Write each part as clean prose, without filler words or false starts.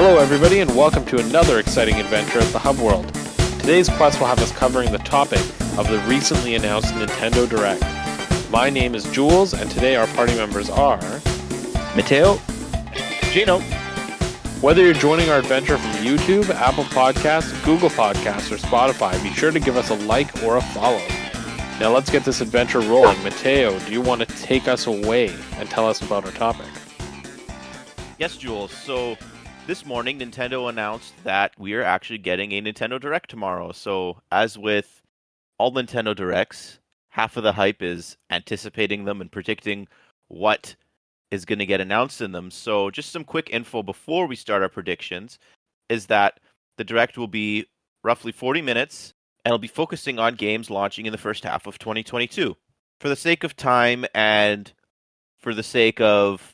Hello everybody and welcome to another exciting adventure at the Hub World. Today's quest will have us covering the topic of the recently announced Nintendo Direct. My name is Jules and today our party members are Matteo, Gino. Whether you're joining our adventure from YouTube, Apple Podcasts, Google Podcasts, or Spotify, be sure to give us a like or a follow. Now let's get this adventure rolling. Matteo, do you want to take us away and tell us about our topic? Yes, Jules. So this morning, Nintendo announced that we are actually getting a Nintendo Direct tomorrow. So as with all Nintendo Directs, half of the hype is anticipating them and predicting what is going to get announced in them. So just some quick info before we start our predictions is that the Direct will be roughly 40 minutes and it'll be focusing on games launching in the first half of 2022. For the sake of time and for the sake of,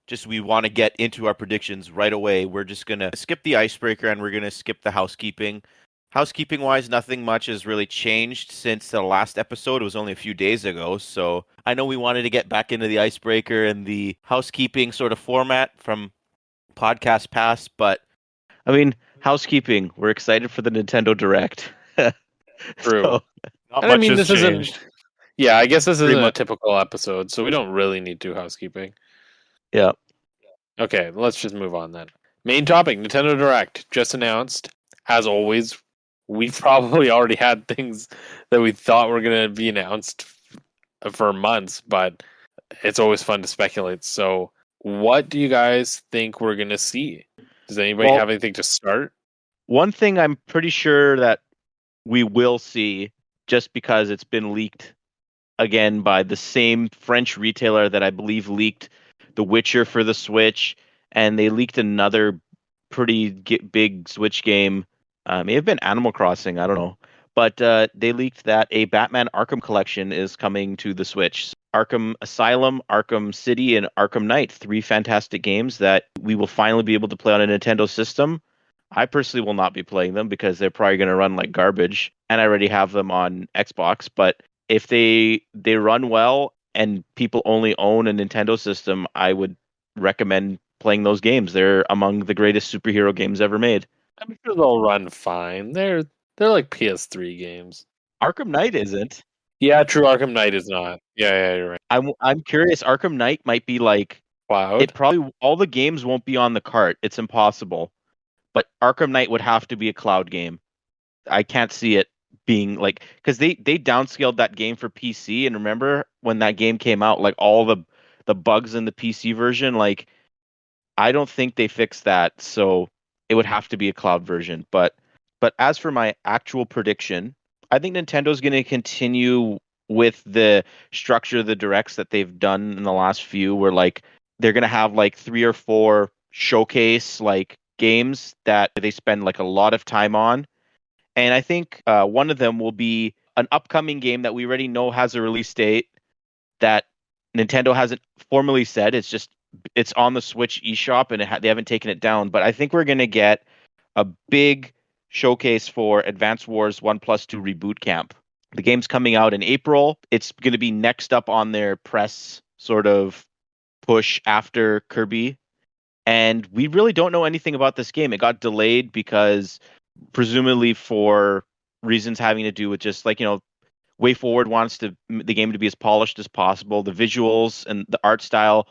just we want to get into our predictions right away, we're just going to skip the icebreaker and we're going to skip the housekeeping. Housekeeping-wise, nothing much has really changed since the last episode. It was only a few days ago, so I know we wanted to get back into the icebreaker and the housekeeping sort of format from podcast past, but, housekeeping. We're excited for the Nintendo Direct. True. So, Not much has changed. Yeah, I guess this isn't a typical episode, so we don't really need to housekeeping. Yeah. Okay, let's just move on then. Main topic, Nintendo Direct, just announced. As always, we've probably already had things that we thought were going to be announced for months, but it's always fun to speculate. So, what do you guys think we're going to see? Does anybody have anything to start? One thing I'm pretty sure that we will see, just because it's been leaked again by the same French retailer that I believe leaked The Witcher for the Switch, and they leaked another pretty big Switch game. May have been Animal Crossing, I don't know. But they leaked that a Batman Arkham collection is coming to the Switch. Arkham Asylum, Arkham City, and Arkham Knight, 3 fantastic games that we will finally be able to play on a Nintendo system. I personally will not be playing them because they're probably going to run like garbage, and I already have them on Xbox. But if they run well and people only own a Nintendo system, I would recommend playing those games. They're among the greatest superhero games ever made. I'm sure they'll run fine. They're like PS3 games. Arkham Knight isn't. Yeah, true. Arkham Knight is not. Yeah, you're right. I'm curious. Arkham Knight might be like Cloud. It probably all the games won't be on the cart. It's impossible. But Arkham Knight would have to be a cloud game. I can't see it being like, because they downscaled that game for PC, and remember when that game came out, like all the bugs in the PC version, like I don't think they fixed that, so it would have to be a cloud version. But as for my actual prediction, I think Nintendo's going to continue with the structure of the directs that they've done in the last few, where like they're going to have like 3 or 4 showcase like games that they spend like a lot of time on. And I think one of them will be an upcoming game that we already know has a release date that Nintendo hasn't formally said. It's on the Switch eShop and they haven't taken it down. But I think we're going to get a big showcase for Advance Wars 1+2 Reboot Camp. The game's coming out in April. It's going to be next up on their press sort of push after Kirby. And we really don't know anything about this game. It got delayed because presumably for reasons having to do with just like, WayForward wants the game to be as polished as possible. The visuals and the art style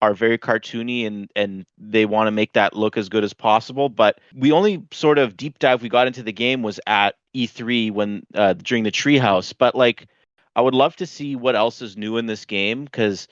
are very cartoony and they want to make that look as good as possible. But we only sort of deep dive we got into the game was at E3 when during the Treehouse. But like, I would love to see what else is new in this game, because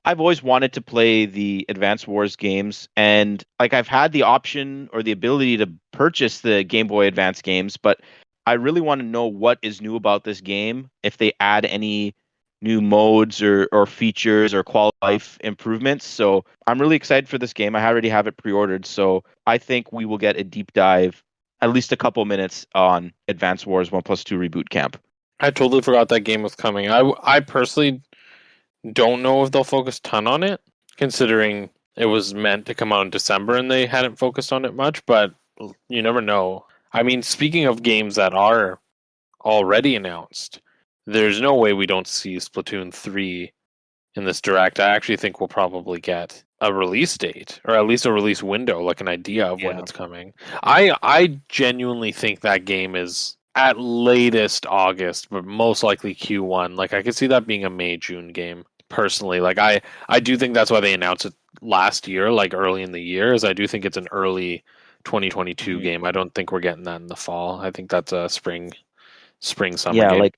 I've always wanted to play the Advance Wars games, and like I've had the option or the ability to purchase the Game Boy Advance games, but I really want to know what is new about this game, if they add any new modes or features or quality of life improvements. So I'm really excited for this game. I already have it pre-ordered, so I think we will get a deep dive, at least a couple minutes on Advance Wars 1+2 Reboot Camp. I totally forgot that game was coming. I personally don't know if they'll focus a ton on it, considering it was meant to come out in December and they hadn't focused on it much, but you never know. I mean, speaking of games that are already announced, there's no way we don't see Splatoon 3 in this direct. I actually think we'll probably get a release date, or at least a release window, like an idea of when Yeah. it's coming. I genuinely think that game is at latest August, but most likely Q1. Like I could see that being a May June game personally. Like I do think that's why they announced it last year, like early in the year. Is I do think it's an early 2022 Mhm. game. I don't think we're getting that in the fall. I think that's a spring summer Yeah, game. like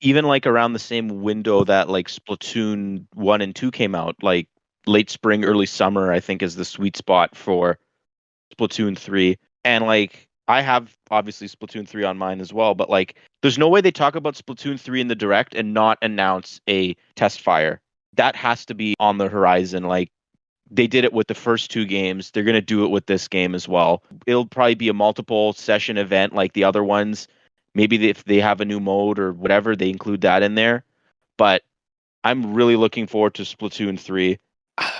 even like around the same window that like Splatoon 1 and 2 came out, like late spring, early summer, I think is the sweet spot for Splatoon 3. And like I have obviously Splatoon 3 on mine as well, but like there's no way they talk about Splatoon 3 in the direct and not announce a test fire. That has to be on the horizon. Like they did it with the first two games. They're going to do it with this game as well. It'll probably be a multiple session event like the other ones. Maybe if they have a new mode or whatever, they include that in there. But I'm really looking forward to Splatoon 3.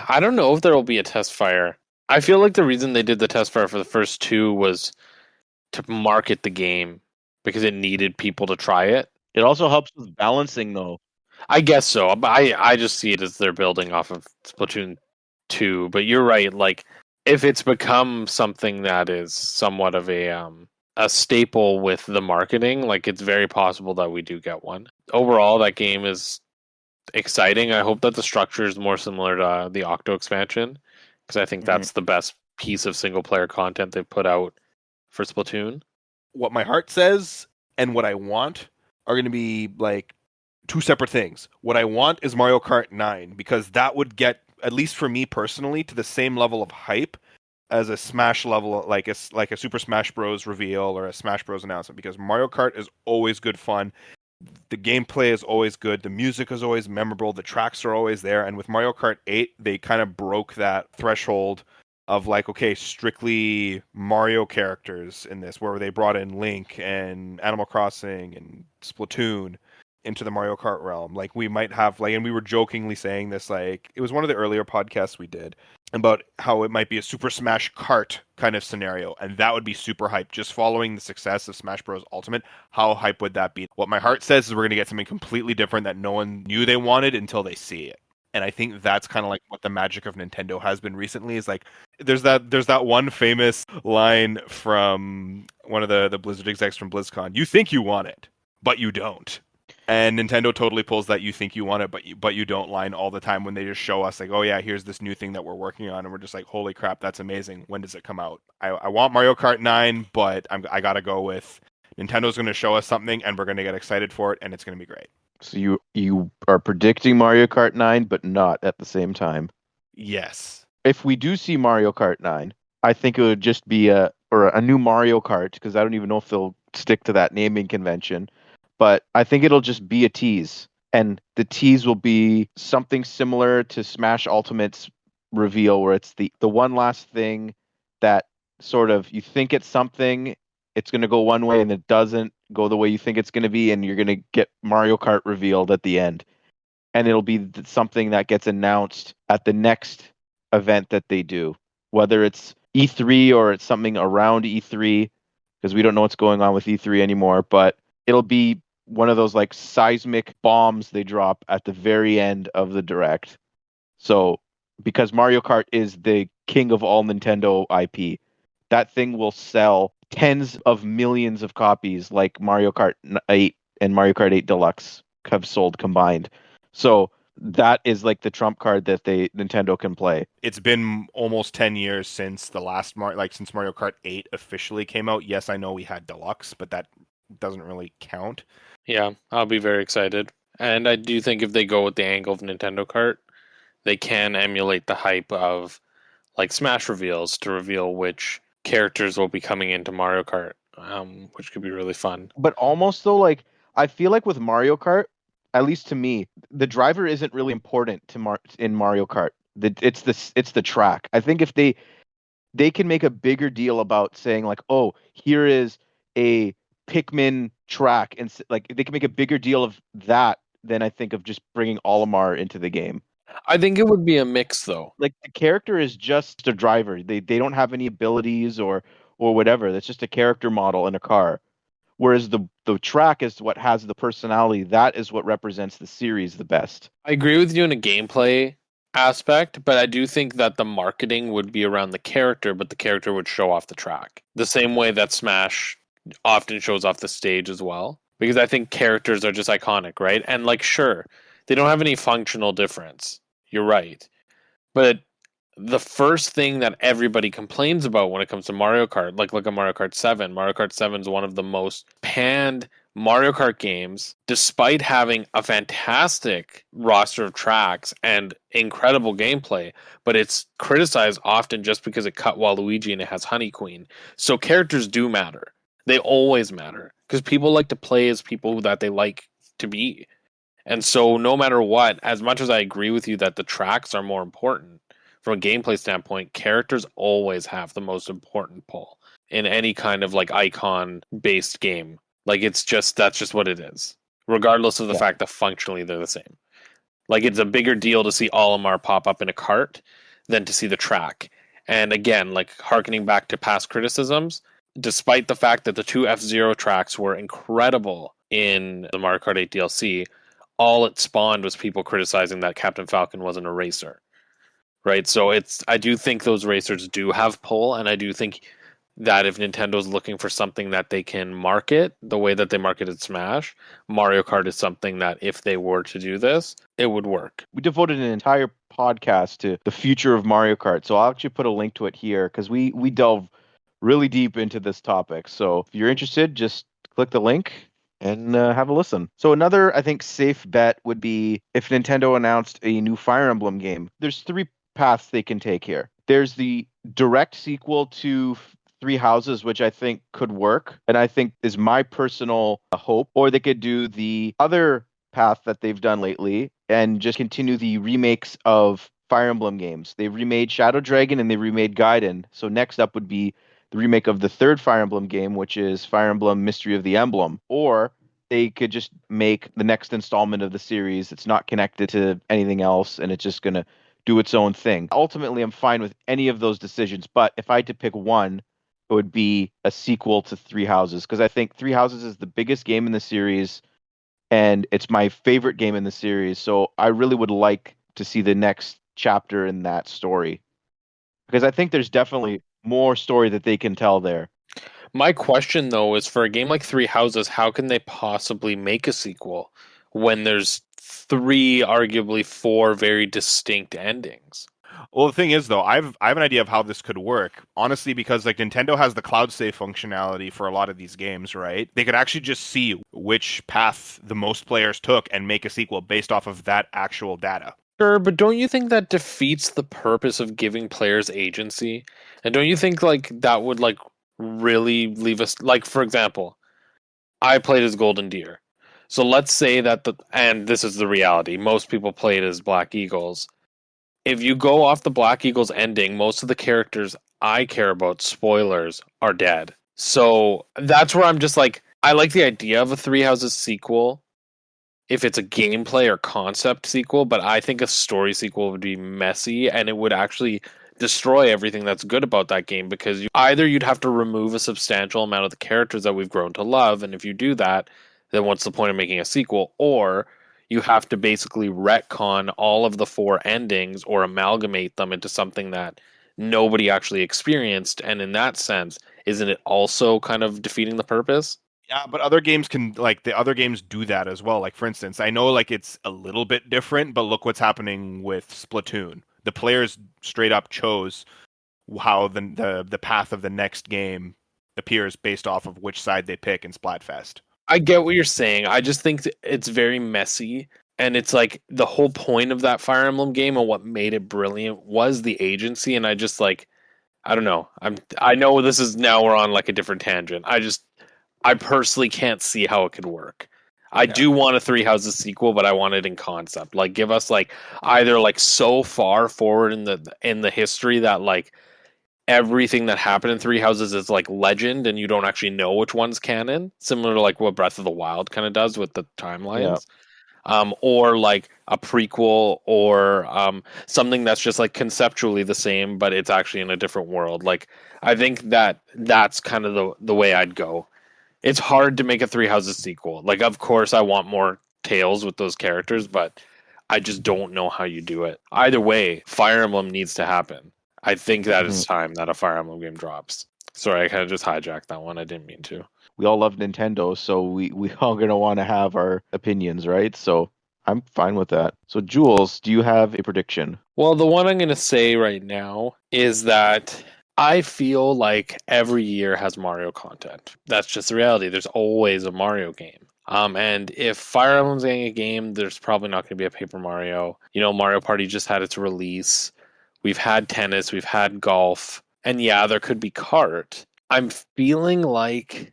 I don't know if there will be a test fire. I feel like the reason they did the test fire for the first two was to market the game because it needed people to try it. It also helps with balancing, though. I guess so, but I just see it as they're building off of Splatoon 2. But you're right, like if it's become something that is somewhat of a staple with the marketing, like it's very possible that we do get one. Overall, that game is exciting. I hope that the structure is more similar to the Octo expansion because I think Mhm. that's the best piece of single player content they've put out for Splatoon. What my heart says and what I want are going to be like two separate things. What I want is Mario Kart 9 because that would get, at least for me personally, to the same level of hype as a Smash level, like a Super Smash Bros. Reveal or a Smash Bros. Announcement. Because Mario Kart is always good fun. The gameplay is always good. The music is always memorable. The tracks are always there. And with Mario Kart 8, they kind of broke that threshold of like, okay, strictly Mario characters in this, where they brought in Link and Animal Crossing and Splatoon into the Mario Kart realm. Like we might have like, and we were jokingly saying this, like it was one of the earlier podcasts we did about how it might be a Super Smash Kart kind of scenario, and that would be super hype. Just following the success of Smash Bros. Ultimate, how hype would that be? What my heart says is we're gonna get something completely different that no one knew they wanted until they see it. And I think that's kind of like what the magic of Nintendo has been recently. Is like there's that one famous line from one of the Blizzard execs from BlizzCon. You think you want it, but you don't. And Nintendo totally pulls that "you think you want it, but you don't" line all the time when they just show us like, oh yeah, here's this new thing that we're working on, and we're just like, holy crap, that's amazing. When does it come out? I want Mario Kart 9, but I gotta go with Nintendo's going to show us something, and we're going to get excited for it, and it's going to be great. So you are predicting Mario Kart 9, but not at the same time. Yes. If we do see Mario Kart 9, I think it would just be a new Mario Kart, because I don't even know if they'll stick to that naming convention. But I think it'll just be a tease. And the tease will be something similar to Smash Ultimate's reveal, where it's the one last thing that sort of you think it's something, it's going to go one way and it doesn't go the way you think it's going to be, and you're going to get Mario Kart revealed at the end. And it'll be something that gets announced at the next event that they do, whether it's E3 or it's something around E3, because we don't know what's going on with E3 anymore, but it'll be one of those like seismic bombs they drop at the very end of the direct. So because Mario Kart is the king of all Nintendo IP, that thing will sell tens of millions of copies like Mario Kart 8 and Mario Kart 8 Deluxe have sold combined. So that is like the trump card that Nintendo can play. It's been almost 10 years since the last since Mario Kart 8 officially came out. Yes, I know we had Deluxe, but that doesn't really count. Yeah, I'll be very excited. And I do think if they go with the angle of Nintendo Kart, they can emulate the hype of like Smash reveals to reveal which characters will be coming into Mario Kart, which could be really fun. But almost though, like I feel like with Mario Kart, at least to me, the driver isn't really important to in Mario Kart. It's the track. I think if they can make a bigger deal about saying like, oh, here is a Pikmin track, and like they can make a bigger deal of that than I think of just bringing Olimar into the game. I think it would be a mix though. Like the character is just a driver. They don't have any abilities or whatever. That's just a character model in a car. Whereas the track is what has the personality. That is what represents the series the best. I agree with you in a gameplay aspect, but I do think that the marketing would be around the character, but the character would show off the track. The same way that Smash often shows off the stage as well. Because I think characters are just iconic, right? And like sure, they don't have any functional difference. You're right. But the first thing that everybody complains about when it comes to Mario Kart, like look at Mario Kart 7. Mario Kart 7 is one of the most panned Mario Kart games, despite having a fantastic roster of tracks and incredible gameplay, but it's criticized often just because it cut Waluigi and it has Honey Queen. So characters do matter. They always matter because people like to play as people that they like to be. And so no matter what, as much as I agree with you that the tracks are more important, from a gameplay standpoint, characters always have the most important pull in any kind of like icon based game. Like it's just that's just what it is. Regardless of the fact that functionally they're the same. Like it's a bigger deal to see Olimar pop up in a cart than to see the track. And again, like harkening back to past criticisms, despite the fact that the two F-Zero tracks were incredible in the Mario Kart 8 DLC, all it spawned was people criticizing that Captain Falcon wasn't a racer. Right? So I do think those racers do have pull, and I do think that if Nintendo's looking for something that they can market the way that they marketed Smash, Mario Kart is something that if they were to do this, it would work. We devoted an entire podcast to the future of Mario Kart, so I'll actually put a link to it here because we delve really deep into this topic. So if you're interested, just click the link and have a listen. So another, I think, safe bet would be if Nintendo announced a new Fire Emblem game. There's three paths they can take here. There's the direct sequel to Three Houses, which I think could work, and I think is my personal hope. Or they could do the other path that they've done lately and just continue the remakes of Fire Emblem games. They remade Shadow Dragon and they remade Gaiden. So next up would be the remake of the third Fire Emblem game, which is Fire Emblem Mystery of the Emblem. Or they could just make the next installment of the series. It's not connected to anything else, and it's just going to do its own thing. Ultimately, I'm fine with any of those decisions, but if I had to pick one, it would be a sequel to Three Houses, because I think Three Houses is the biggest game in the series, and it's my favorite game in the series, so I really would like to see the next chapter in that story, because I think there's definitely more story that they can tell there. My question, though, is for a game like Three Houses, how can they possibly make a sequel when there's three, arguably four very distinct endings? Well, the thing is, though, I have an idea of how this could work. Honestly, because like Nintendo has the cloud save functionality for a lot of these games, right? They could actually just see which path the most players took and make a sequel based off of that actual data. Sure, but don't you think that defeats the purpose of giving players agency? And don't you think like that would like really leave us like, for example, I played as Golden Deer. So let's say that and this is the reality, most people played as Black Eagles. If you go off the Black Eagles ending, most of the characters I care about, spoilers, are dead. So that's where I'm just like, I like the idea of a Three Houses sequel if it's a gameplay or concept sequel, but I think a story sequel would be messy and it would actually destroy everything that's good about that game, because either you'd have to remove a substantial amount of the characters that we've grown to love, and if you do that, then what's the point of making a sequel? Or you have to basically retcon all of the four endings or amalgamate them into something that nobody actually experienced, and in that sense, isn't it also kind of defeating the purpose? Yeah, but other games the other games do that as well. Like, for instance, I know like it's a little bit different, but look what's happening with Splatoon. The players straight up chose how the path of the next game appears based off of which side they pick in Splatfest. I get what you're saying. I just think it's very messy. And it's like the whole point of that Fire Emblem game and what made it brilliant was the agency. And I just like, I don't know. I know this is now we're on like a different tangent. I personally can't see how it could work. I do want a Three Houses sequel, but I want it in concept. Like, give us like either like so far forward in the history that like everything that happened in Three Houses is like legend, and you don't actually know which one's canon. Similar to like what Breath of the Wild kind of does with the timelines. Or like a prequel, or something that's just like conceptually the same, but it's actually in a different world. Like, I think that's kind of the way I'd go. it's hard to make a Three Houses sequel. Like, of course, I want more tales with those characters, but I just don't know how you do it. Either way, Fire Emblem needs to happen. I think that it's time that a Fire Emblem game drops. Sorry, I kind of just hijacked that one. I didn't mean to. We all love Nintendo, so we all gonna want to have our opinions, right? So I'm fine with that. So Jules, do you have a prediction? Well, the one I'm going to say right now is that I feel like every year has Mario content. That's just the reality. There's always a Mario game. And if Fire Emblem's getting a game, there's probably not going to be a Paper Mario. You know, Mario Party just had its release. We've had tennis, we've had golf, and yeah, there could be Kart. I'm feeling like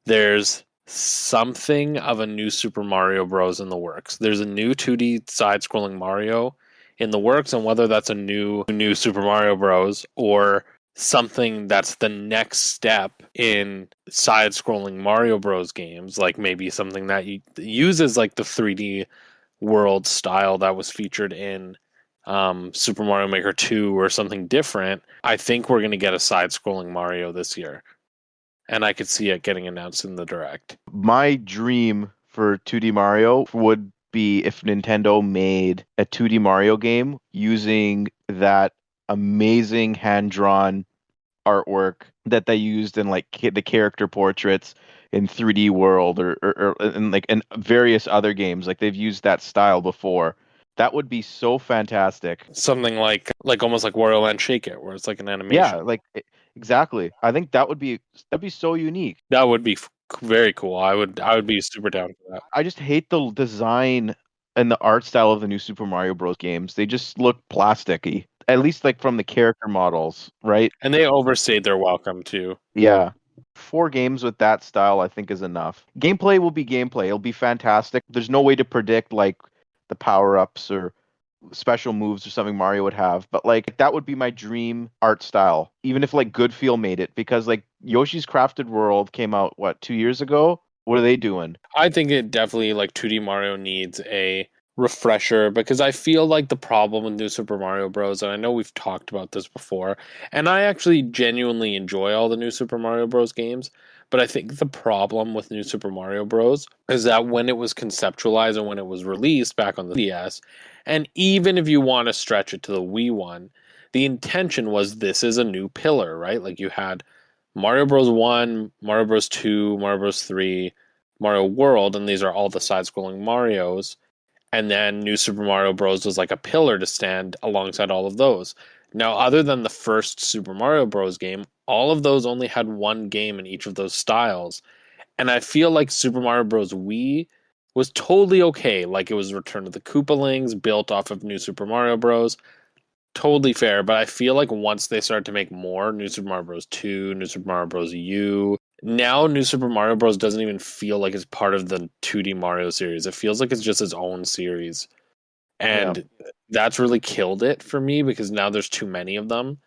there's something of a new Super Mario Bros. In the works. There's a new 2D side-scrolling Mario in the works, and whether that's a new Super Mario Bros. Or something that's the next step in side-scrolling Mario Bros. Games, like maybe something that uses like the 3D world style that was featured in Super Mario Maker 2 or something different. I think we're going to get a side-scrolling Mario this year. And I could see it getting announced in the Direct. My dream for 2D Mario would be if Nintendo made a 2D Mario game using that amazing hand-drawn artwork that they used in like the character portraits in 3D World or in like in various other games. Like they've used that style before. That would be so fantastic. Something like almost like Wario Land Shake It, where it's like an animation. Yeah, like exactly. I think that'd be so unique. That would be very cool. I would be super down for that. I just hate the design and the art style of the new Super Mario Bros. Games. They just look plasticky. At least like from the character models, right? And they overstayed their welcome too. Yeah. 4 games with that style, I think, is enough. Gameplay will be gameplay. It'll be fantastic. There's no way to predict like the power-ups or special moves or something Mario would have, but like that would be my dream art style. Even if like Goodfeel made it, because like Yoshi's Crafted World came out 2 years ago. What are they doing? I think it definitely like 2D Mario needs a refresher, because I feel like the problem with New Super Mario Bros., and I know we've talked about this before, and I actually genuinely enjoy all the New Super Mario Bros. Games, but I think the problem with New Super Mario Bros. Is that when it was conceptualized and when it was released back on the DS, and even if you want to stretch it to the Wii one, the intention was this is a new pillar, right? Like you had Mario Bros. 1, Mario Bros. 2, Mario Bros. 3, Mario World, and these are all the side-scrolling Marios. And then New Super Mario Bros. Was like a pillar to stand alongside all of those. Now, other than the first Super Mario Bros. Game, all of those only had one game in each of those styles. And I feel like Super Mario Bros. Wii was totally okay. Like it was Return of the Koopalings, built off of New Super Mario Bros. Totally fair, but I feel like once they start to make more, New Super Mario Bros. 2, New Super Mario Bros. U, now New Super Mario Bros. Doesn't even feel like it's part of the 2D Mario series. It feels like it's just its own series. And that's really killed it for me, because now there's too many of them.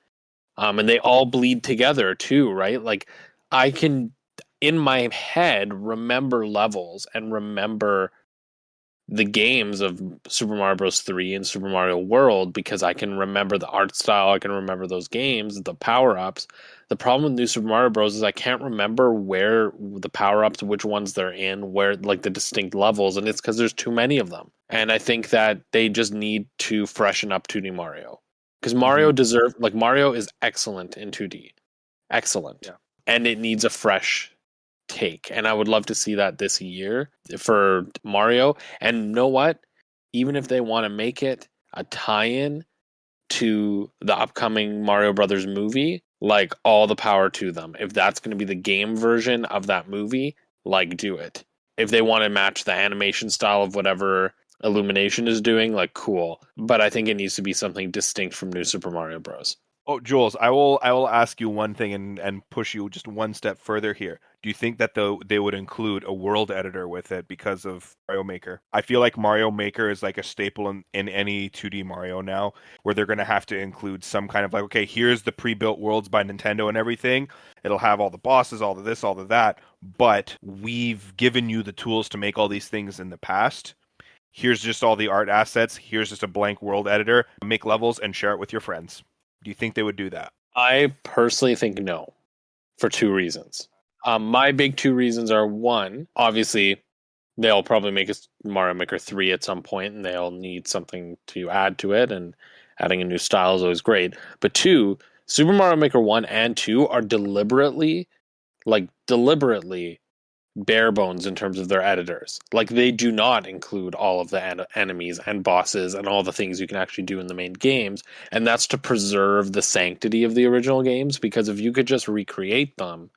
And they all bleed together too, right? Like I can, in my head, remember levels and remember the games of Super Mario Bros. 3 and Super Mario World, because I can remember the art style, I can remember those games, the power-ups. The problem with New Super Mario Bros. Is I can't remember where the power-ups, which ones they're in, where like the distinct levels, and it's because there's too many of them. And I think that they just need to freshen up 2D Mario. Because Mario Mario is excellent in 2D. Excellent. Yeah. And it needs a fresh take, and I would love to see that this year for Mario. And you know what, even if they want to make it a tie-in to the upcoming Mario Brothers movie, like all the power to them. If that's going to be the game version of that movie, like do it. If they want to match the animation style of whatever Illumination is doing, like cool, but I think it needs to be something distinct from New Super Mario Bros. Oh, Jules, I will ask you one thing and push you just one step further here. Do you think that they would include a world editor with it because of Mario Maker? I feel like Mario Maker is like a staple in any 2D Mario now, where they're going to have to include some kind of like, okay, here's the pre-built worlds by Nintendo and everything. It'll have all the bosses, all of this, all of that, but we've given you the tools to make all these things in the past. Here's just all the art assets. Here's just a blank world editor. Make levels and share it with your friends. Do you think they would do that? I personally think no, for two reasons. My big two reasons are, one, obviously, they'll probably make a Mario Maker 3 at some point, and they'll need something to add to it, and adding a new style is always great. But two, Super Mario Maker 1 and 2 are deliberately bare bones in terms of their editors. Like, they do not include all of the enemies and bosses and all the things you can actually do in the main games, and that's to preserve the sanctity of the original games, because if you could just recreate them,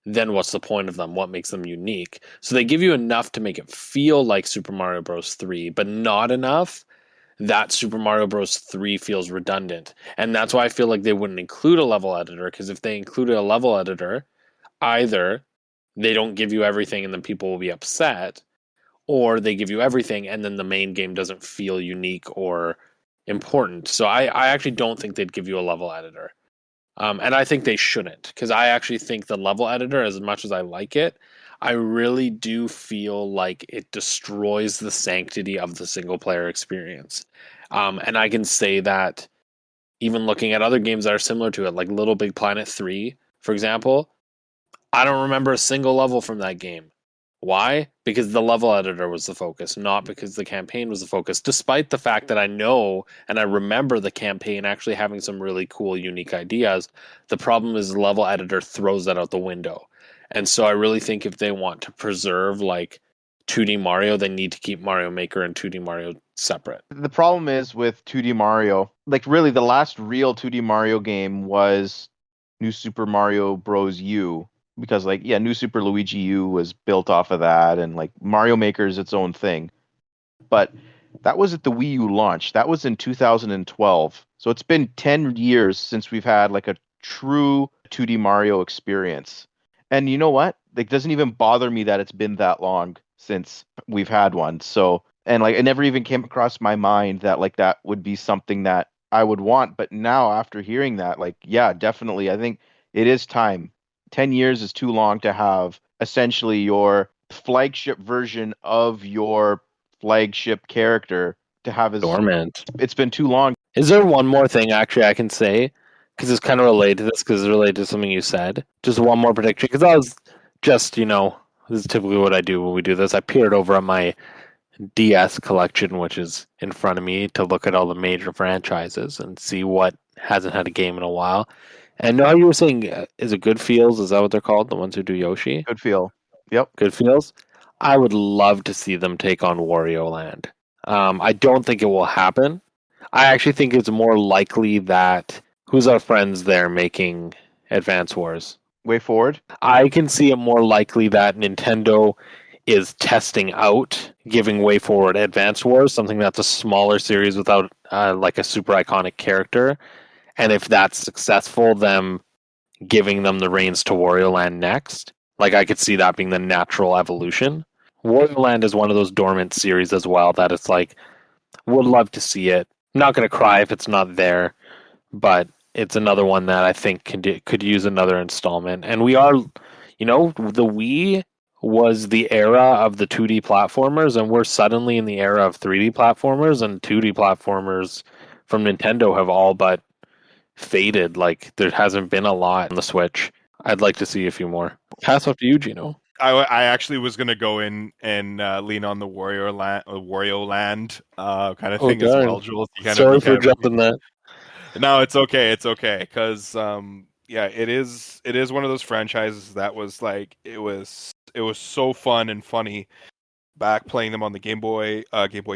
then what's the point of them? What makes them unique? So they give you enough to make it feel like Super Mario Bros. 3, but not enough that Super Mario Bros. 3 feels redundant. And that's why I feel like they wouldn't include a level editor, because if they included a level editor, either they don't give you everything and then people will be upset, or they give you everything and then the main game doesn't feel unique or important. So I actually don't think they'd give you a level editor. And I think they shouldn't, because I actually think the level editor, as much as I like it, I really do feel like it destroys the sanctity of the single player experience. And I can say that even looking at other games that are similar to it, like Little Big Planet 3, for example, I don't remember a single level from that game. Why? Because the level editor was the focus, not because the campaign was the focus, despite the fact that I know and I remember the campaign actually having some really cool, unique ideas. The problem is the level editor throws that out the window. And so I really think if they want to preserve like 2D Mario, they need to keep Mario Maker and 2D Mario separate. The problem is with 2D Mario, like really the last real 2D Mario game was New Super Mario Bros. U, because like yeah, New Super Luigi U was built off of that, and like Mario Maker is its own thing. But that was at the Wii U launch. That was in 2012. So it's been 10 years since we've had like a true 2D Mario experience. And you know what? Like, it doesn't even bother me that it's been that long since we've had one. So, and like, it never even came across my mind that like that would be something that I would want. But now, after hearing that, like, yeah, definitely, I think it is time. 10 years is too long to have essentially your flagship version of your flagship character to have his. Dormant. It's been too long. Is there one more thing actually I can say? Because it's kind of related to this, because it's related to something you said. Just one more prediction, because I was just, this is typically what I do when we do this. I peered over at my DS collection, which is in front of me, to look at all the major franchises and see what hasn't had a game in a while. And know how you were saying, is it Good Feels? Is that what they're called? The ones who do Yoshi? Good feel. Yep. Good Feels? I would love to see them take on Wario Land. I don't think it will happen. I actually think it's more likely that who's our friends there making Advance Wars? Way forward. I can see it more likely that Nintendo is testing out giving Way Forward Advance Wars, something that's a smaller series without like a super iconic character. And if that's successful, them giving them the reins to Wario Land next. Like, I could see that being the natural evolution. Wario Land is one of those dormant series as well that it's like, would love to see it. Not going to cry if it's not there, but it's another one that I think could use another installment. And we are, the Wii was the era of the 2D platformers, and we're suddenly in the era of 3D platformers, and 2D platformers from Nintendo have all but faded. Like, there hasn't been a lot on the Switch. I'd like to see a few more. Pass off to you, Gino. I actually was gonna go in and lean on the Wario Land kind of thing as well, Jules. Sorry for jumping that. No, it's okay. It's okay because yeah, it is one of those franchises that was like it was so fun and funny back playing them on the Game Boy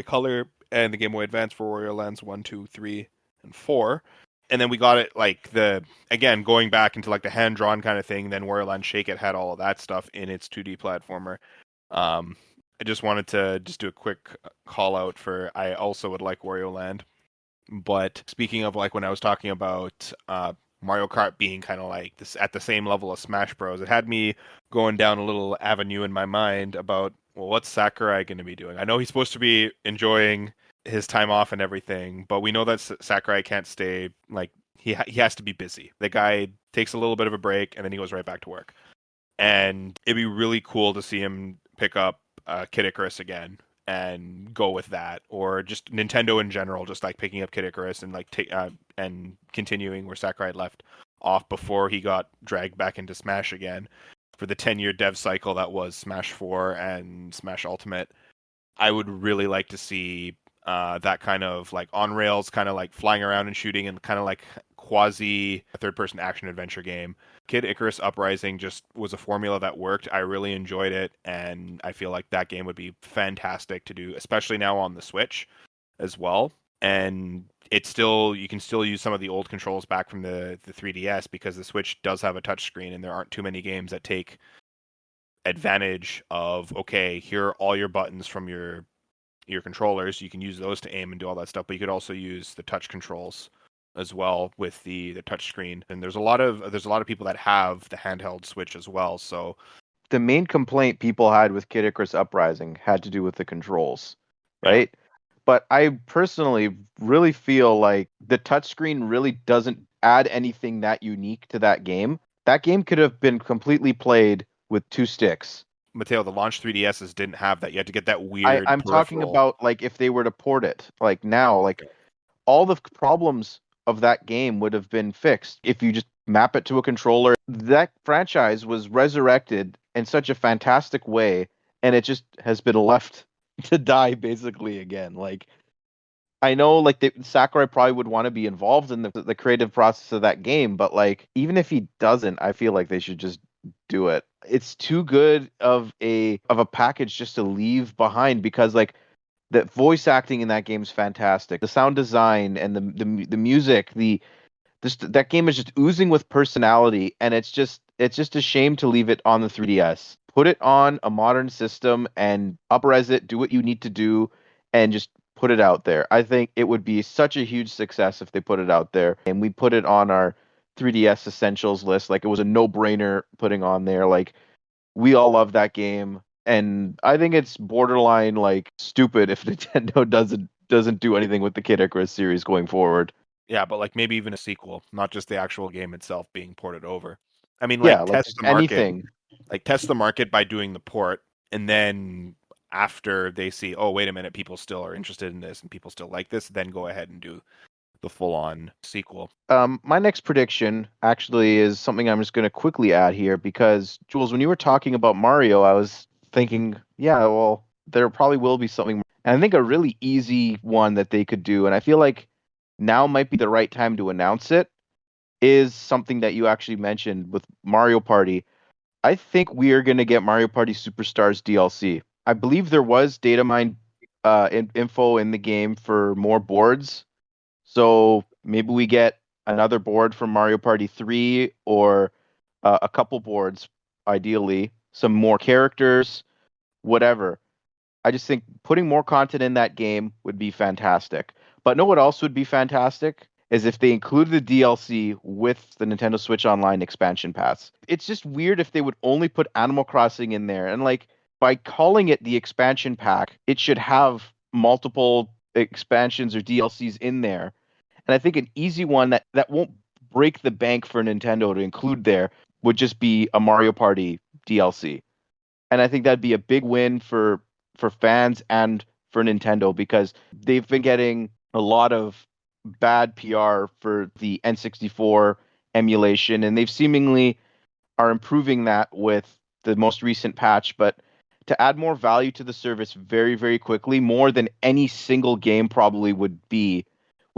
Color and the Game Boy Advance for Wario Lands 1, 2, 3, and 4. And then we got it like again going back into like the hand drawn kind of thing. Then Wario Land Shake It had all of that stuff in its 2D platformer. I just wanted to just do a quick call out for I also would like Wario Land. But speaking of like when I was talking about Mario Kart being kind of like this at the same level as Smash Bros, it had me going down a little avenue in my mind about, well, what's Sakurai going to be doing? I know he's supposed to be enjoying his time off and everything, but we know that Sakurai can't stay, like he has to be busy. The guy takes a little bit of a break and then he goes right back to work. And it'd be really cool to see him pick up Kid Icarus again and go with that, or just Nintendo in general, just like picking up Kid Icarus and like and continuing where Sakurai left off before he got dragged back into Smash again. for the 10-year dev cycle that was Smash 4 and Smash Ultimate. I would really like to see that kind of like on rails, kind of like flying around and shooting, and kind of like quasi third-person action adventure game. Kid Icarus Uprising just was a formula that worked. I really enjoyed it, and I feel like that game would be fantastic to do, especially now on the Switch as well. And it's still, you can still use some of the old controls back from the 3DS, because the Switch does have a touchscreen, and there aren't too many games that take advantage of, okay, here are all your buttons from your controllers. You can use those to aim and do all that stuff, but you could also use the touch controls as well with the touch screen. And there's a lot of people that have the handheld Switch as well. So The main complaint people had with Kid Icarus Uprising had to do with the controls, Yeah. right? But I personally really feel like the touchscreen really doesn't add anything that unique to that game. That game could have been completely played with 2 sticks. Matteo, the launch 3DSs didn't have that. You had to get that weird I'm talking peripheral. about like if they were to port it, like now, like all the problems of that game would have been fixed if you just map it to a controller. That franchise was resurrected in such a fantastic way, and it just has been left to die basically again. Like I know like Sakurai probably would want to be involved in the creative process of that game, but like even if he doesn't, I feel like they should just do it. It's too good of a package just to leave behind, because like the voice acting in that game is fantastic. The sound design and the music, that game is just oozing with personality, and it's just a shame to leave it on the 3DS. Put it on a modern system and upres it, do what you need to do, and just put it out there. I think it would be such a huge success if they put it out there, and we put it on our 3DS essentials list. Like it was a no-brainer putting on there. Like we all love that game, and I think it's borderline like stupid if Nintendo doesn't do anything with the Kid Icarus series going forward. Yeah, but like maybe even a sequel, not just the actual game itself being ported over. I mean, Yeah, like like test just the market, anything. like test the market by doing the port, and then after they see, oh wait a minute, people still are interested in this and people still like this, then go ahead and do the full-on sequel. My next prediction actually is something I'm just going to quickly add here, because Jules, when you were talking about Mario, I was thinking, yeah, well, there probably will be something. And I think a really easy one that they could do, and I feel like now might be the right time to announce it, is something that you actually mentioned with Mario Party. I think we are going to get Mario Party Superstars DLC. I believe there was data mine info in the game for more boards. So maybe we get another board from Mario Party 3, or a couple boards, ideally, some more characters, whatever. I just think putting more content in that game would be fantastic. But know what else would be fantastic? Is if they included the DLC with the Nintendo Switch Online expansion pass. It's just weird if they would only put Animal Crossing in there. And like by calling it the expansion pack, it should have multiple expansions or DLCs in there. And I think an easy one that won't break the bank for Nintendo to include there would just be a Mario Party DLC. And I think that'd be a big win for fans and for Nintendo, because they've been getting a lot of bad PR for the N64 emulation, and they've seemingly are improving that with the most recent patch. But to add more value to the service very, very quickly, more than any single game probably would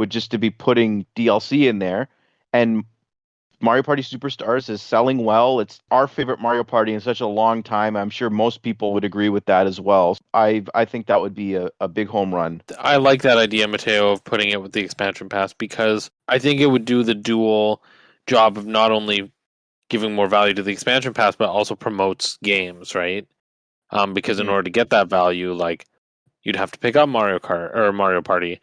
just to be putting DLC in there. And Mario Party Superstars is selling well. It's our favorite Mario Party in such a long time. I'm sure most people would agree with that as well. I think that would be a big home run. I like that idea, Matteo, of putting it with the expansion pass, because I think it would do the dual job of not only giving more value to the expansion pass, but also promotes games, right? Because in order to get that value, like you'd have to pick up Mario Kart or Mario Party.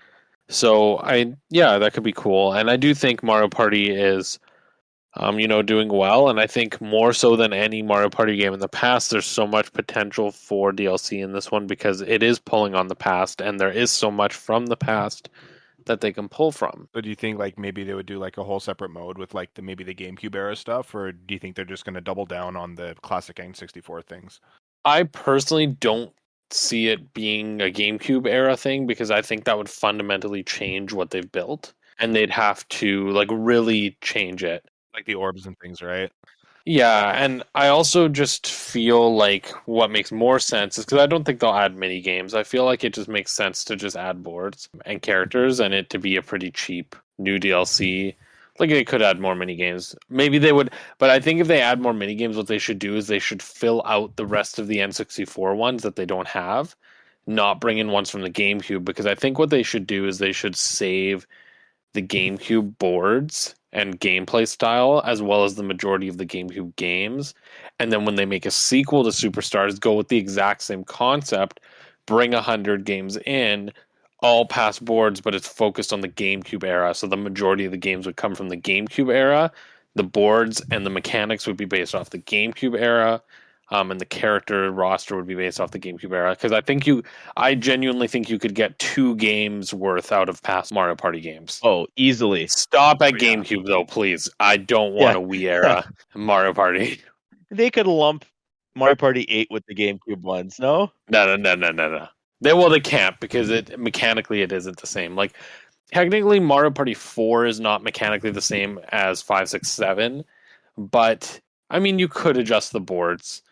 So that could be cool. And I do think Mario Party is doing well, and I think more so than any Mario Party game in the past, there's so much potential for DLC in this one, because it is pulling on the past, and there is so much from the past that they can pull from. So do you think like maybe they would do like a whole separate mode with like maybe the GameCube era stuff, or do you think they're just going to double down on the classic N64 things? I personally don't see it being a GameCube era thing, because I think that would fundamentally change what they've built, and they'd have to like really change it. Like the orbs and things, right? Yeah, and I also just feel like what makes more sense is because I don't think they'll add mini games. I feel like it just makes sense to just add boards and characters and it to be a pretty cheap new DLC. Like they could add more mini games. Maybe they would, but I think if they add more mini games, what they should do is they should fill out the rest of the N64 ones that they don't have, not bring in ones from the GameCube. Because I think what they should do is they should save the GameCube boards and gameplay style, as well as the majority of the GameCube games. And then when they make a sequel to Superstars, go with the exact same concept, bring 100 games in, all past boards, but it's focused on the GameCube era. So the majority of the games would come from the GameCube era. The boards and the mechanics would be based off the GameCube era. And the character roster would be based off the GameCube era. Because I genuinely think you could get 2 games worth out of past Mario Party games. Oh, easily. Stop at Yeah. GameCube though, please. I don't want a Wii era Mario Party. They could lump Mario Party 8 with the GameCube ones, no? No. They can't because it mechanically it isn't the same. Like technically, Mario Party 4 is not mechanically the same as 5, 6, 7, but I mean you could adjust the boards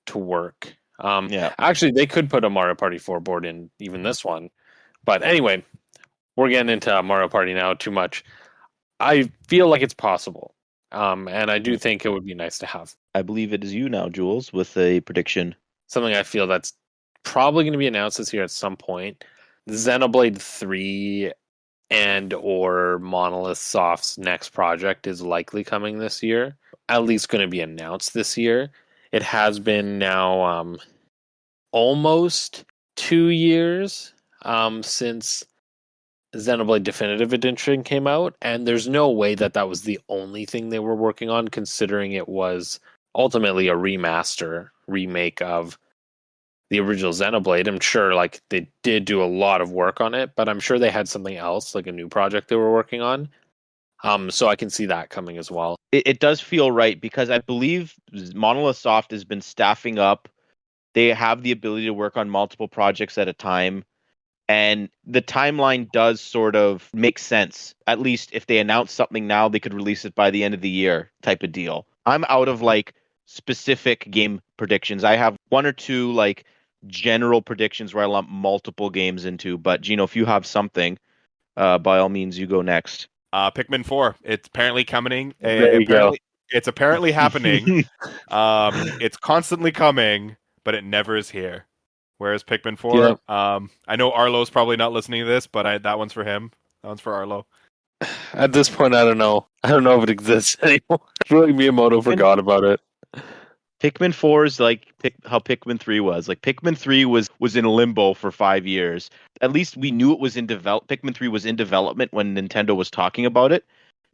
to work. Yeah. Actually, they could put a Mario Party 4 board in even this one. But anyway, we're getting into Mario Party now too much. I feel like it's possible. And I do think it would be nice to have. I believe it is you now, Jules, with a prediction. Something I feel that's probably going to be announced this year at some point. Xenoblade 3 and or Monolith Soft's next project is likely coming this year. At least going to be announced this year. It has been now almost 2 years since Xenoblade Definitive Edition came out, and there's no way that was the only thing they were working on, considering it was ultimately a remake of the original Xenoblade. I'm sure like they did do a lot of work on it, but I'm sure they had something else, like a new project they were working on. So I can see that coming as well. It does feel right because I believe Monolith Soft has been staffing up. They have the ability to work on multiple projects at a time. And the timeline does sort of make sense. At least if they announce something now, they could release it by the end of the year type of deal. I'm out of like specific game predictions. I have 1 or 2 like general predictions where I lump multiple games into. But Gino, if you have something, by all means, you go next. Pikmin 4. It's apparently coming. There you go. It's apparently happening. It's constantly coming, but it never is here. Whereas Pikmin 4, Yeah. I know Arlo's probably not listening to this, but that one's for him. That one's for Arlo. At this point, I don't know. I don't know if it exists anymore. I feel like Miyamoto forgot about it. Pikmin 4 is like how Pikmin 3 was. Like Pikmin 3 was in limbo for 5 years. At least we knew it was in Pikmin 3 was in development when Nintendo was talking about it.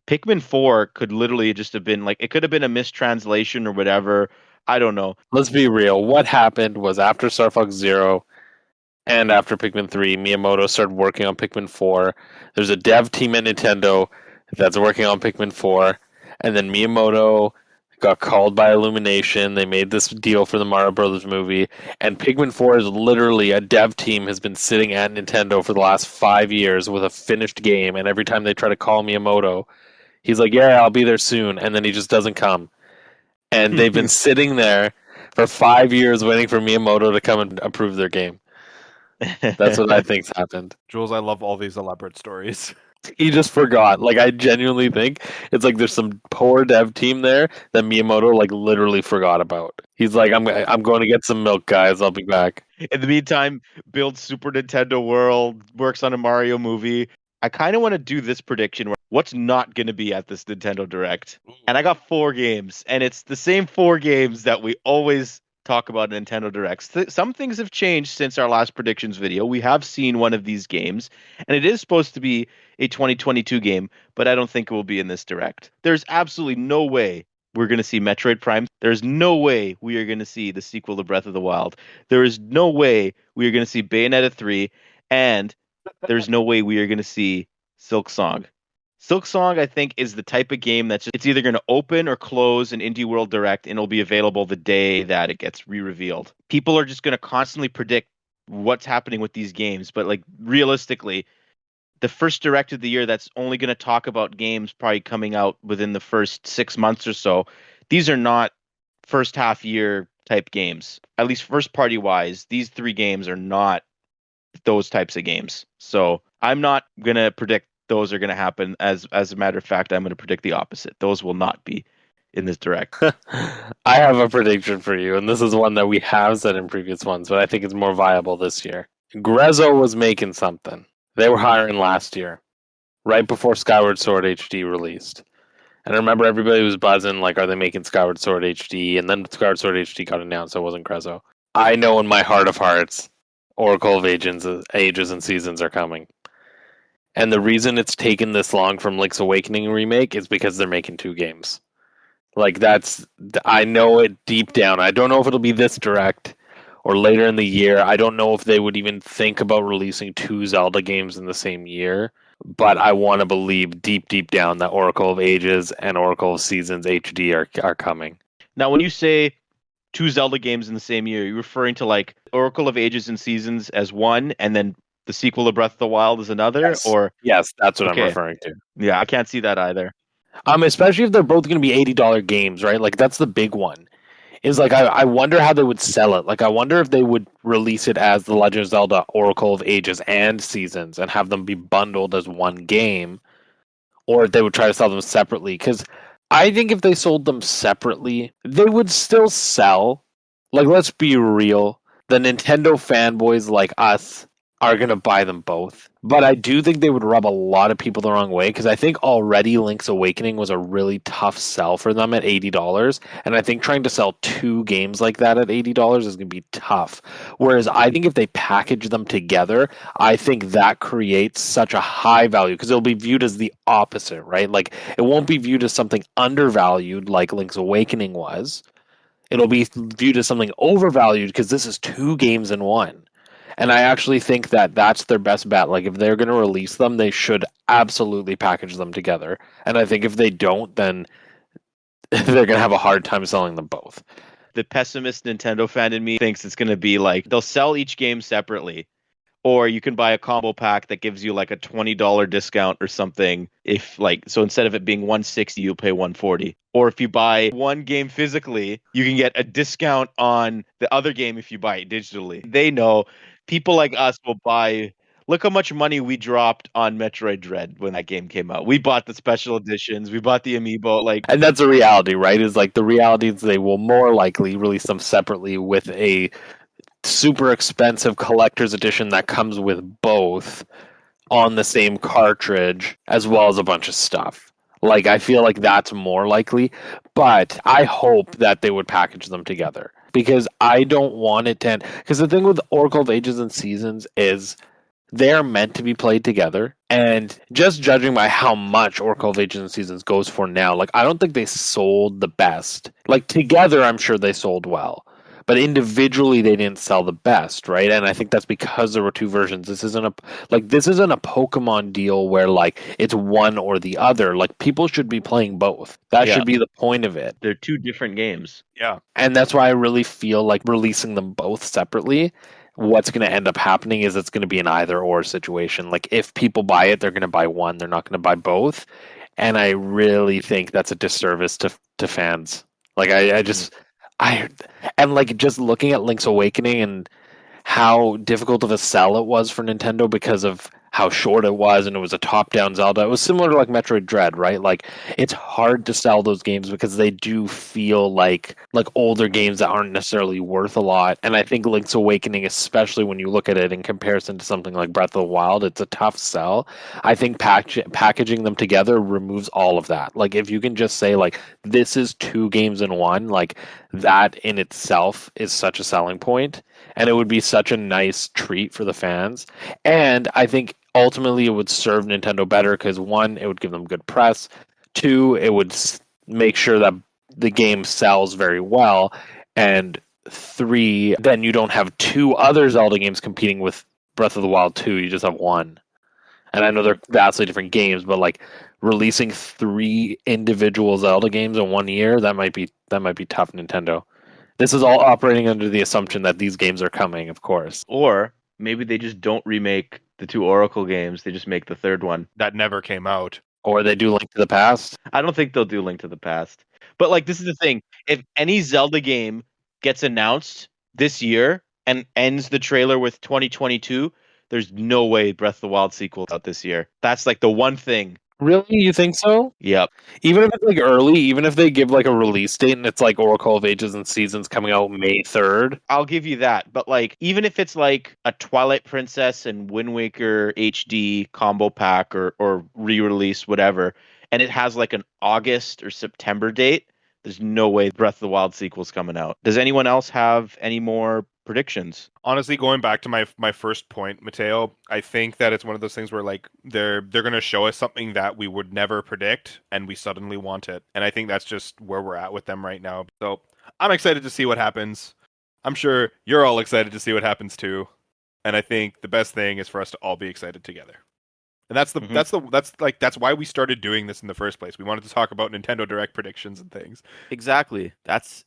Pikmin 4 could literally just have been like, it could have been a mistranslation or whatever. I don't know. Let's be real. What happened was after Star Fox Zero and after Pikmin 3, Miyamoto started working on Pikmin 4. There's a dev team at Nintendo that's working on Pikmin 4. And then Miyamoto got called by Illumination. They made this deal for the Mario Brothers movie. And Pikmin 4 is literally a dev team has been sitting at Nintendo for the last 5 years with a finished game. And every time they try to call Miyamoto, he's like, yeah, I'll be there soon. And then he just doesn't come. And they've been sitting there for 5 years waiting for Miyamoto to come and approve their game. That's what I think's happened. Jules, I love all these elaborate stories. He just forgot. Like, I genuinely think it's like there's some poor dev team there that Miyamoto like literally forgot about. He's like, I'm going to get some milk, guys. I'll be back. In the meantime, builds Super Nintendo World, works on a Mario movie. I kind of want to do this prediction where what's not going to be at this Nintendo Direct. And I got 4 games, and it's the same 4 games that we always talk about in Nintendo Directs. Some things have changed since our last predictions video. We have seen one of these games, and it is supposed to be a 2022 game, but I don't think it will be in this Direct. There's absolutely no way we're going to see Metroid Prime. There's no way we are going to see the sequel to Breath of the Wild. There is no way we are going to see Bayonetta 3, and there's no way we are going to see Silk Song. Silk Song, I think, is the type of game that's it's either going to open or close an Indie World Direct, and it'll be available the day that it gets re-revealed. People are just going to constantly predict what's happening with these games, but like realistically, the first Direct of the year that's only going to talk about games probably coming out within the first 6 months or so, these are not first half year type games. At least first party wise, these 3 games are not those types of games. So I'm not gonna predict those are gonna happen. As a matter of fact, I'm gonna predict the opposite. Those will not be in this direct. I have a prediction for you, and this is one that we have said in previous ones, but I think it's more viable this year. Grezzo was making something. They were hiring last year, right before Skyward Sword HD released. And I remember everybody was buzzing, like, are they making Skyward Sword HD? And then Skyward Sword HD got announced, so it wasn't Grezzo. I know in my heart of hearts, Oracle of Ages and Seasons are coming. And the reason it's taken this long from Link's Awakening remake is because they're making 2 games. Like, I know it deep down. I don't know if it'll be this direct or later in the year. I don't know if they would even think about releasing 2 Zelda games in the same year. But I want to believe deep down that Oracle of Ages and Oracle of Seasons HD are coming. Now, when you say 2 Zelda games in the same year, you're referring to like Oracle of Ages and Seasons as one, and then the sequel of Breath of the Wild is another? Yes. Or yes, that's what Okay. I'm referring to. Yeah, I can't see that either. Especially if they're both going to be $80 games, right? Like, that's the big one. Is like, I wonder how they would sell it. Like, I wonder if they would release it as The Legend of Zelda Oracle of Ages and Seasons and have them be bundled as one game, or if they would try to sell them separately. Because I think if they sold them separately, they would still sell. Like, let's be real. The Nintendo fanboys like us are going to buy them both. But I do think they would rub a lot of people the wrong way, because I think already Link's Awakening was a really tough sell for them at $80. And I think trying to sell 2 games like that at $80 is going to be tough. Whereas I think if they package them together, I think that creates such a high value, because it'll be viewed as the opposite, right? Like, it won't be viewed as something undervalued like Link's Awakening was. It'll be viewed as something overvalued because this is 2 games in one. And I actually think that that's their best bet. Like, if they're going to release them, they should absolutely package them together. And I think if they don't, then they're going to have a hard time selling them both. The pessimist Nintendo fan in me thinks it's going to be like they'll sell each game separately, or you can buy a combo pack that gives you like a $20 discount or something. If like, so instead of it being $160, you pay $140. Or if you buy one game physically, you can get a discount on the other game if you buy it digitally. They know people like us will buy. Look how much money we dropped on Metroid Dread when that game came out. We bought the special editions, we bought the amiibo. Like, And that's a reality, right? Is like, the reality is they will more likely release them separately with a super expensive collector's edition that comes with both on the same cartridge, as well as a bunch of stuff. Like, I feel like that's more likely, but I hope that they would package them together, because I don't want it to end. Because the thing with Oracle of Ages and Seasons is they are meant to be played together, and just judging by how much Oracle of Ages and Seasons goes for now, like, I don't think they sold the best. Like, together, I'm sure they sold well, but individually they didn't sell the best, right? And I think that's because there were 2 versions. This isn't a Pokemon deal where like it's one or the other. Like, people should be playing both. That Yeah. should be the point of it. they're 2 different games. Yeah. And that's why I really feel like releasing them both separately, what's going to end up happening is it's going to be an either or situation. Like, if people buy it, they're going to buy one, they're not going to buy both. And I really think that's a disservice to fans. Like, and like, just looking at Link's Awakening and how difficult of a sell it was for Nintendo because of how short it was, and it was a top-down Zelda. It was similar to like Metroid Dread, right? Like, it's hard to sell those games because they do feel like older games that aren't necessarily worth a lot. And I think Link's Awakening, especially when you look at it in comparison to something like Breath of the Wild, it's a tough sell. I think packaging them together removes all of that. Like, if you can just say like, this is 2 games in one, like, that in itself is such a selling point, and it would be such a nice treat for the fans. And I think ultimately it would serve Nintendo better because, 1, it would give them good press. 2, it would make sure that the game sells very well. And 3, then you don't have 2 other Zelda games competing with Breath of the Wild 2. You just have 1. And I know they're vastly different games, but like, releasing 3 individual Zelda games in 1 year, that might be tough, Nintendo. This is all operating under the assumption that these games are coming, of course. Or maybe they just don't remake the 2 Oracle games, they just make the 3rd one. That never came out. Or they do Link to the Past. I don't think they'll do Link to the Past. But like, this is the thing: if any Zelda game gets announced this year and ends the trailer with 2022, there's no way Breath of the Wild sequel's out this year. That's like the one thing. Really? You think so? Yep. Even if it's like early, even if they give like a release date and it's like Oracle of Ages and Seasons coming out May 3rd. I'll give you that. But like, even if it's like a Twilight Princess and Wind Waker HD combo pack or re-release, whatever, and it has like an August or September date, there's no way Breath of the Wild sequel's coming out. Does anyone else have any more predictions? Honestly, going back to my first point, Matteo, I think that it's one of those things where like they're going to show us something that we would never predict and we suddenly want it. And I think that's just where we're at with them right now. So, I'm excited to see what happens. I'm sure you're all excited to see what happens too. And I think the best thing is for us to all be excited together. And that's why we started doing this in the first place. We wanted to talk about Nintendo Direct predictions and things. Exactly. That's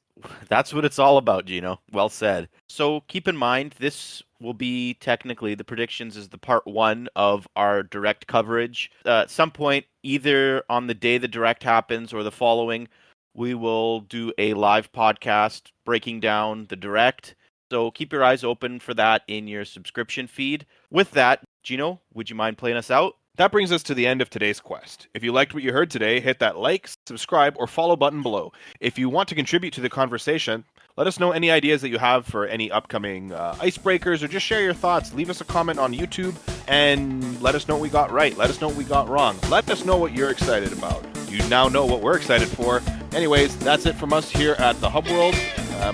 what it's all about, Gino. Well said. So keep in mind, this will be technically the predictions is the part 1 of our Direct coverage. At some point, either on the day the Direct happens or the following, we will do a live podcast breaking down the Direct. So keep your eyes open for that in your subscription feed. With that, Gino, would you mind playing us out? That brings us to the end of today's quest. If you liked what you heard today, hit that like, subscribe, or follow button below. If you want to contribute to the conversation, let us know any ideas that you have for any upcoming icebreakers, or just share your thoughts. Leave us a comment on YouTube, and let us know what we got right. Let us know what we got wrong. Let us know what you're excited about. You now know what we're excited for. Anyways, that's it from us here at the Hub World.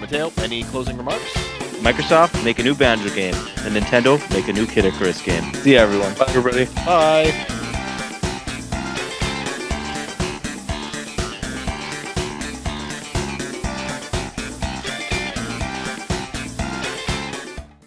Matteo, any closing remarks? Microsoft, make a new Banjo game, and Nintendo, make a new Kid Icarus game. See ya, everyone. Bye, everybody. Bye.